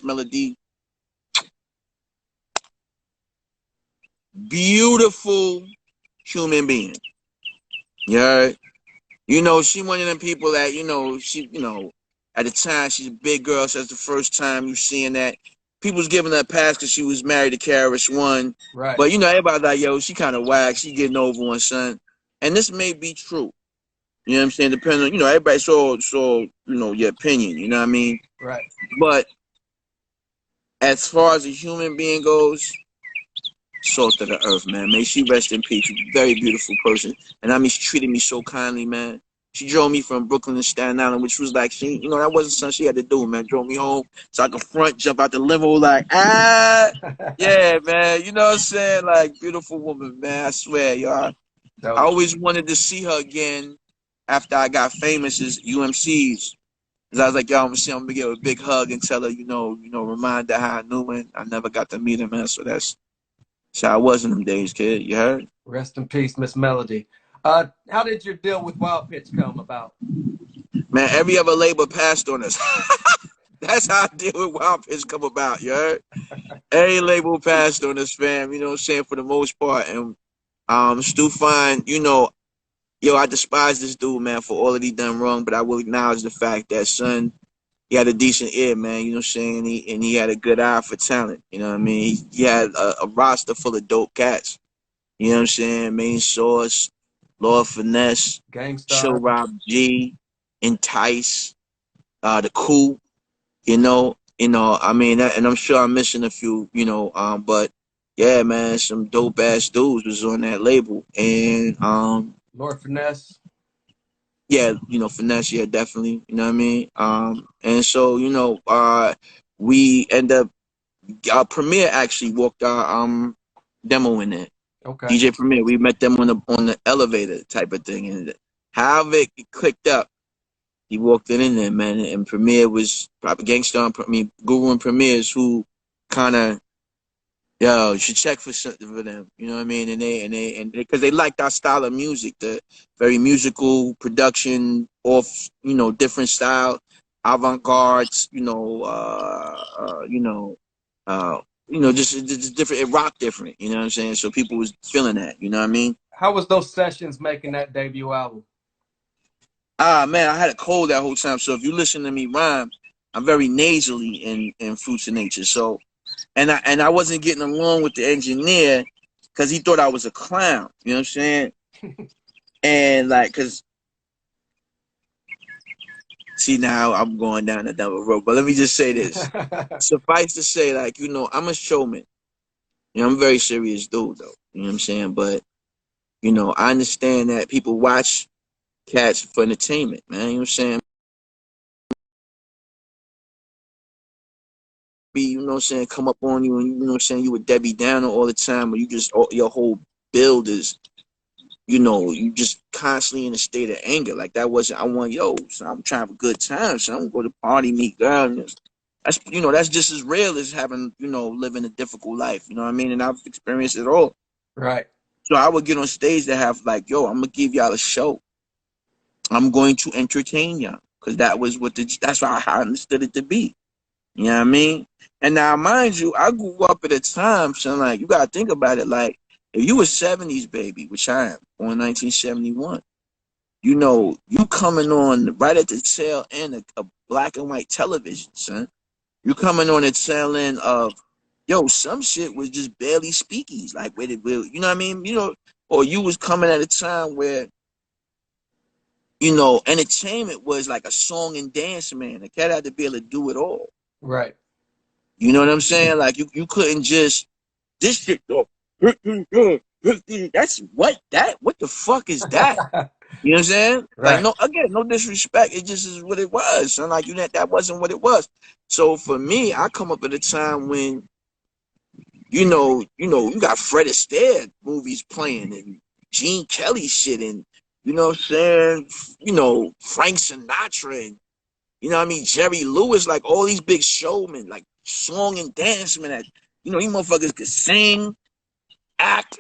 Melody, beautiful human being. Yeah, she one of them people that at the time she's a big girl. So that's the first time you seeing that. People's giving her a pass because she was married to Karis One, Right. but everybody's like, yo, she kind of whack. She getting over on son, and this may be true. You know what I'm saying? Depending on everybody saw your opinion. You know what I mean? Right. But as far as a human being goes, salt of the earth, man. May she rest in peace. She's a very beautiful person. And I mean, she treated me so kindly, man. She drove me from Brooklyn to Staten Island, which was like, that wasn't something she had to do, man. Drove me home so I could front, jump out the limo, like, yeah, man. You know what I'm saying? Like, beautiful woman, man. I swear, y'all. I Dope. always wanted to see her again after I got famous as U.M.C's. Cause I was like, yo, I'm gonna give her a big hug and tell her, remind her how I knew her. I never got to meet her, man. So I was in them days, kid. You heard? Rest in peace, Miss Melody. How did your deal with Wild Pitch come about? Man, every other label passed on us. That's how I deal with Wild Pitch come about, you heard? Every label passed on us, fam, you know what I'm saying, for the most part. And Stu Fine, yo, I despise this dude, man, for all that he done wrong, but I will acknowledge the fact that, son, he had a decent ear, man, you know what I'm saying? And he had a good eye for talent, you know what I mean? He had a roster full of dope cats. You know what I'm saying? Main Source, Lord Finesse, Chill Gangstar. Rob G, Entice, the Kool, I mean, and I'm sure I'm missing a few, but yeah, man, some dope ass dudes was on that label, and Lord Finesse. yeah, Finesse, yeah, definitely, you know what I mean, and so we end up, Premier actually walked our demo in there. Okay. DJ Premier. We met them on the elevator type of thing, and however it clicked up, he walked it in there, man. And Premier was probably Gangsta. I mean, Guru and Premier's who kind of you should check for something for them. You know what I mean? And because they liked our style of music, the very musical production, off different style, avant garde, uh, just different. It rocked different. You know what I'm saying? So people was feeling that. You know what I mean? How was those sessions making that debut album? Ah, man, I had a cold that whole time. So if you listen to me rhyme, I'm very nasally in Fruits of Nature. So and I wasn't getting along with the engineer because he thought I was a clown. You know what I'm saying? And like, cause see now I'm going down another road. But let me just say this: suffice to say, like I'm a showman. I'm a very serious dude, though. You know what I'm saying? But I understand that people watch cats for entertainment, man. You know what I'm saying? You know what I'm saying, come up on you and you know what I'm saying, you a Debbie Downer all the time, or you just your whole build is, you just constantly in a state of anger. Like that wasn't I want so I'm trying to have a good time, so I'm gonna go to party, meet girls. That's just as real as having, living a difficult life. You know what I mean? And I've experienced it all. Right. So I would get on stage to have like, yo, I'm gonna give y'all a show. I'm going to entertain y'all. Cause that's how I understood it to be. You know what I mean? And now, mind you, I grew up at a time, so like you gotta think about it. Like if you a '70s baby, which I am, born 1971, you coming on right at the tail end of a black and white television, son. You coming on the tail end of, some shit was just barely speakies, like where it will, you know what I mean? Or you was coming at a time where entertainment was like a song and dance man. The cat had to be able to do it all. Right. You know what I'm saying? Like you couldn't just this shit though. That's what the fuck is that? You know what I'm saying? Like Right. no, again, no disrespect. It just is what it was. And like that wasn't what it was. So for me, I come up at a time when you got Fred Astaire movies playing and Gene Kelly shit and you know what I'm saying? Frank Sinatra and what I mean, Jerry Lewis, like all these big showmen, like song and dance men that these motherfuckers could sing, act,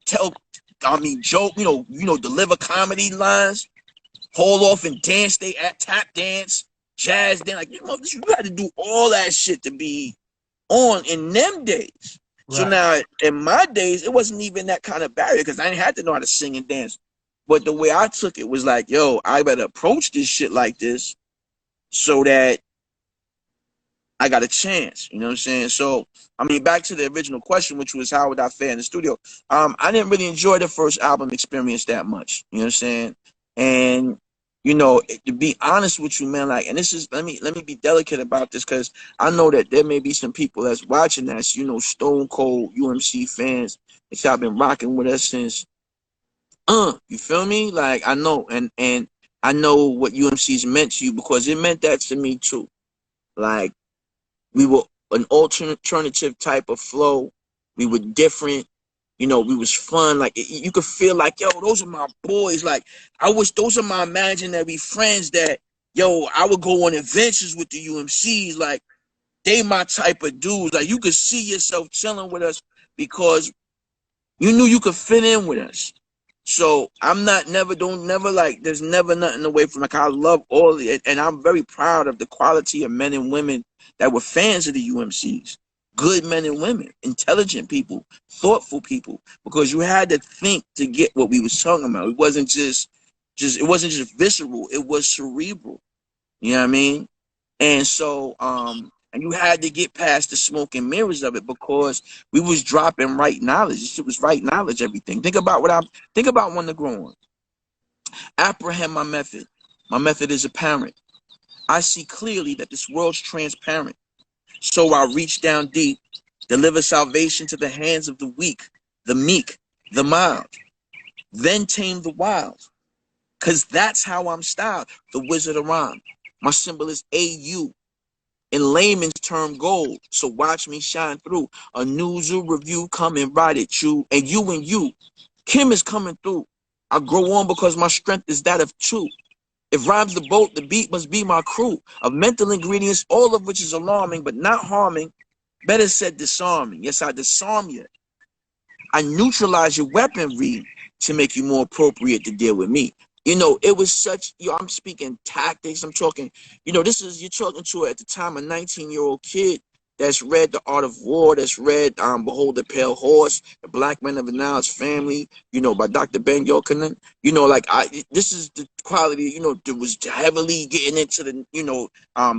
tell joke, deliver comedy lines, haul off and dance, they at tap dance. jazz dance. Like, you had to do all that shit to be on in them days. So Right. now in my days, it wasn't even that kind of barrier because I didn't have to know how to sing and dance. But the way I took it was like, yo, I better approach this shit like this so that I got a chance. You know what I'm saying? So, I mean, back to the original question, which was how would I fare in the studio? I didn't really enjoy the first album experience that much. You know what I'm saying? And to be honest with you, man, like, and this is let me be delicate about this because I know that there may be some people that's watching that's Stone Cold U.M.C. fans that y'all been rocking with us since. You feel me? Like I know, and I know what U.M.C's meant to you because it meant that to me too. Like we were an alternative type of flow. We were different. We was fun. Like you could feel like, yo, those are my boys. Like I wish those are my imaginary friends that, yo, I would go on adventures with the U.M.Cs. Like they my type of dudes. Like you could see yourself chilling with us because you knew you could fit in with us. So I'm not never don't never like there's never nothing away from like I love all of it and I'm very proud of the quality of men and women that were fans of the U.M.Cs. Good men and women, intelligent people, thoughtful people, because you had to think to get what we was talking about. It wasn't just visceral, it was cerebral. You know what I mean? And so, and you had to get past the smoke and mirrors of it because we was dropping right knowledge. It was right knowledge, everything. Think about when to grow on. Apprehend my method. My method is apparent. I see clearly that this world's transparent. So I reach down deep, deliver salvation to the hands of the weak, the meek, the mild, then tame the wild. Cause that's how I'm styled. The Wizard of Rhyme. My symbol is AU. In layman's term, gold. So watch me shine through. A news review coming right at you. And you. Kim is coming through. I grow on because my strength is that of two. If rhymes the boat, the beat must be my crew. Of mental ingredients, all of which is alarming, but not harming. Better said disarming. Yes, I disarm you. I neutralize your weaponry to make you more appropriate to deal with me. It was such, I'm speaking tactics. I'm talking, you're talking to at the time a 19-year-old kid that's read The Art of War, that's read Behold the Pale Horse, The Black Men of Anil's Family, by Dr. Ben Yochanan. This is the quality, that was heavily getting into the,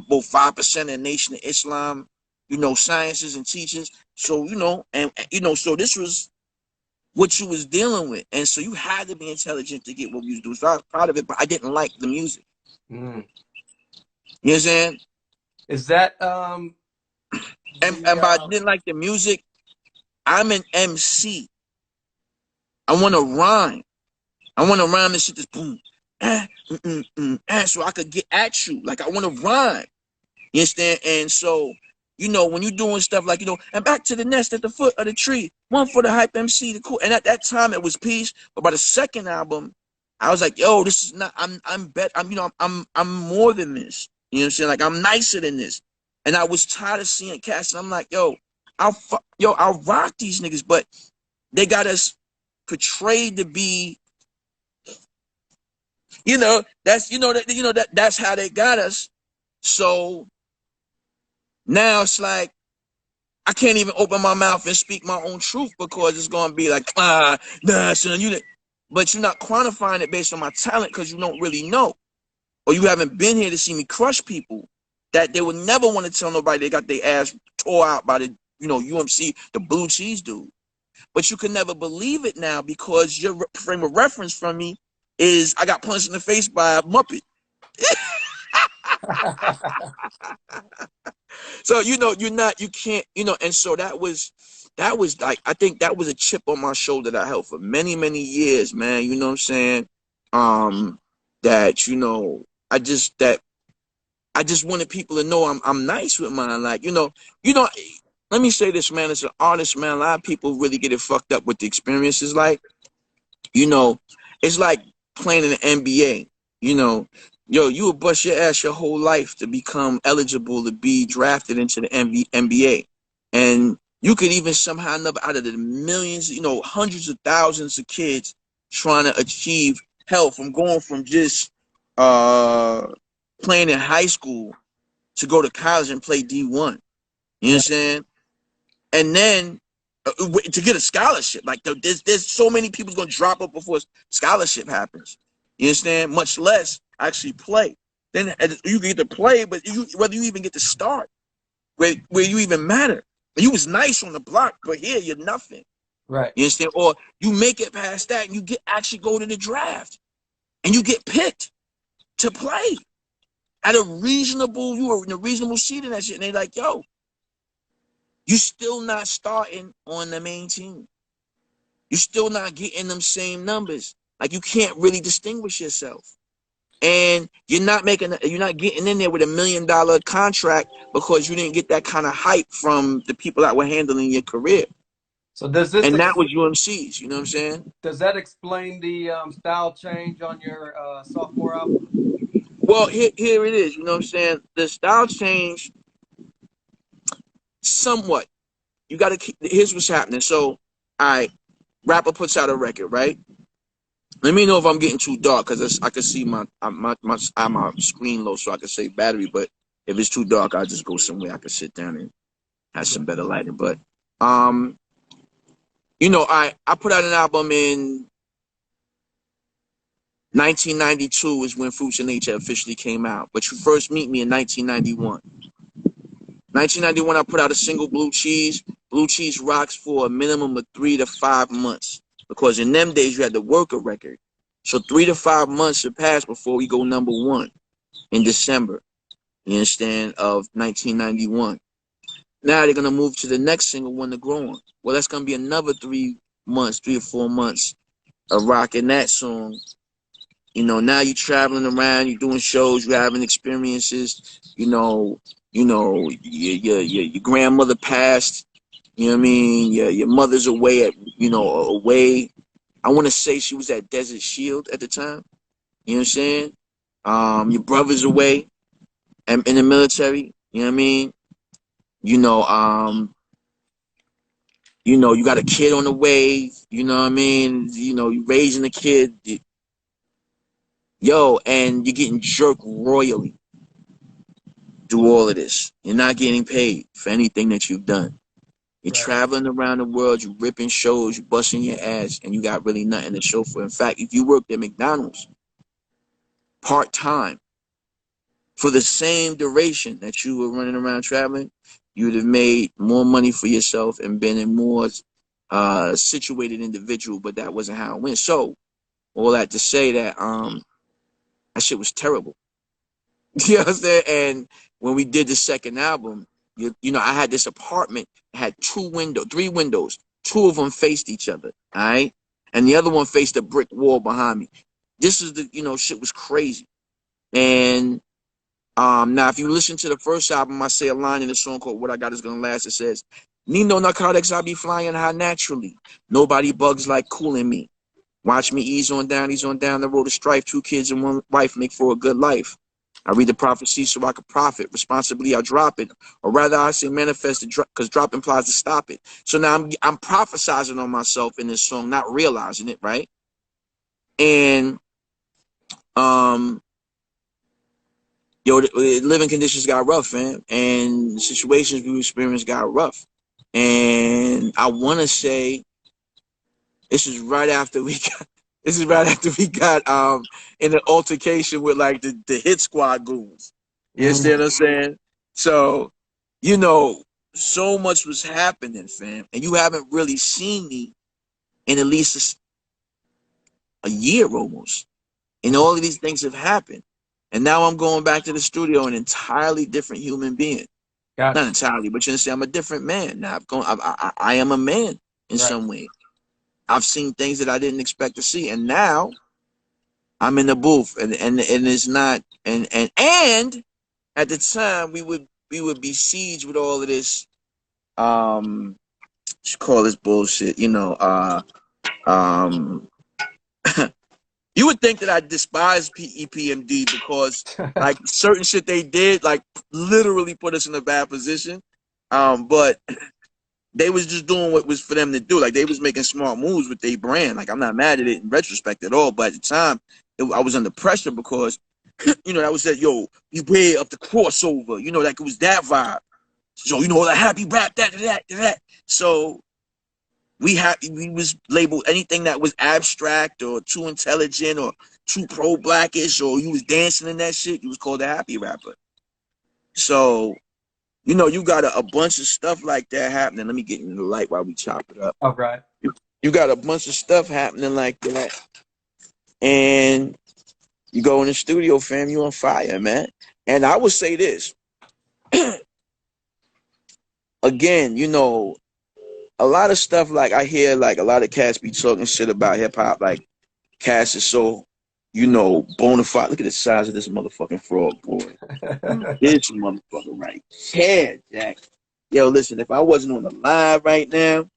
both 5% and Nation of Islam, sciences and teachers. So, so this was what you was dealing with. And so you had to be intelligent to get what we was doing. So I was proud of it, but I didn't like the music. You know what I'm saying? Is that And by I didn't like the music, I'm an MC. I want to rhyme. I want to rhyme this shit that's boom. So I could get at you. Like I want to rhyme. You understand? And so, when you're doing stuff like, and back to the nest at the foot of the tree, one for the hype MC, the cool. And at that time it was peace. But by the second album, I was like, yo, this is not, I'm more than this. You know what I'm saying? Like I'm nicer than this. And I was tired of seeing cats. And I'm like, I'll rock these niggas, but they got us portrayed to be, that's how they got us. So now it's like I can't even open my mouth and speak my own truth because it's gonna be like, nah, son, but you're not quantifying it based on my talent because you don't really know, or you haven't been here to see me crush people that they would never want to tell nobody they got their ass tore out by the U.M.C, the blue cheese dude. But you can never believe it now because your frame of reference from me is I got punched in the face by a Muppet. So you can't, and so that was like, I think that was a chip on my shoulder that I held for many, many years, man. You know what I'm saying? That, I just wanted people to know I'm nice with mine. Like, let me say this, man, as an artist, man, a lot of people really get it fucked up with the experiences. Like, it's like playing in the NBA, you would bust your ass your whole life to become eligible to be drafted into the NBA. And you could even somehow another out of the millions, hundreds of thousands of kids trying to achieve health from going from just playing in high school to go to college and play D1. You Right. understand? And then to get a scholarship, like there's so many people gonna drop up before scholarship happens. You understand? Much less actually play. Then you get to play, but whether you even get to start, where you even matter. You was nice on the block, but here you're nothing. Right. You understand? Or you make it past that and you get actually go to the draft and you get picked to play at a reasonable, you were in a reasonable seat in that shit. And they like, yo, you still not starting on the main team. You're still not getting them same numbers. Like you can't really distinguish yourself. And you're not getting in there with $1 million contract because you didn't get that kind of hype from the people that were handling your career. So does this And that was U.M.C's, you know what I'm saying? does that explain the style change on your sophomore album? Well, here it is, you know what I'm saying? The style change somewhat. You got to keep, here's what's happening. So, rapper puts out a record, right? Let me know if I'm getting too dark because I can see my screen low, so I can say battery. But if it's too dark, I'll just go somewhere I can sit down and have some better lighting. But I put out an album in 1992 is when Fruits of Nature officially came out. But you first meet me in 1991. 1991, I put out a single, Blue Cheese. Blue Cheese rocks for a minimum of 3 to 5 months because in them days you had to work a record. So 3 to 5 months should pass before we go #1 in December, you understand, of 1991. Now they're going to move to the next single, When to Grow On. Well, that's going to be another 3 months, 3 or 4 months of rocking that song. Now you're traveling around, you're doing shows, you're having experiences, your grandmother passed, you know what I mean? Your mother's away away. I want to say she was at Desert Shield at the time. You know what I'm saying? Your brother's away and in the military. You know what I mean? You know, you got a kid on the way. You know what I mean? You're raising a kid. Yo, and you're getting jerked royally through all of this. You're not getting paid for anything that you've done. You're Right. traveling around the world, you're ripping shows, you're busting your ass, and you got really nothing to show for it. In fact, if you worked at McDonald's part-time for the same duration that you were running around traveling, you would have made more money for yourself and been a more situated individual, but that wasn't how it went. So, all that to say that that shit was terrible. You know what I'm saying? And when we did the second album, I had this apartment that had 3 windows. 2 of them faced each other, all right? And the other one faced a brick wall behind me. This is shit was crazy. And now if you listen to the first album, I say a line in the song called What I Got Is Gonna Last. It says, "Need no narcotics, I be flying high naturally. Nobody bugs like Kool in me. Watch me ease on down the road of strife. 2 kids and 1 wife make for a good life. I read the prophecy so I could profit. Responsibly, I drop it. Or rather, I say manifest it because drop implies to stop it. So now I'm prophesizing on myself in this song, not realizing it, right? And, the living conditions got rough, man. And the situations we experienced got rough. And I want to say this is right after we got in an altercation with like the Hit Squad goons. You understand what I'm saying? So, so much was happening, fam, and you haven't really seen me in at least a year almost. And all of these things have happened, and now I'm going back to the studio, an entirely different human being. Not Gotcha. entirely, but you understand, I'm a different man now. I am a man in Right. some way. I've seen things that I didn't expect to see, and now I'm in the booth, and it's not, and at the time we would besieged with all of this, call this bullshit, you would think that I despise EPMD because like certain shit they did, like literally put us in a bad position, but they was just doing what was for them to do. Like they was making smart moves with their brand. Like I'm not mad at it in retrospect at all, but at the time I was under pressure because You know, that was that, yo, beware of the crossover. You know, like it was that vibe. So, you know, like happy rap, that. So we was labeled anything that was abstract or too intelligent or too pro-blackish, or you was dancing in that shit, you was called a happy rapper. So, you know, you got a bunch of stuff like that happening. Let me get in the light while we chop it up. All right. You got a bunch of stuff happening like that. And you go in the studio, fam, you on fire, man. And I would say this. Again, you know, a lot of stuff, like I hear like a lot of cats be talking shit about hip hop, like cats is so, you know, bona fide. Look at the size of this motherfucking frog, boy. This motherfucker right here, Jack. Yo, listen, if I wasn't on the live right now,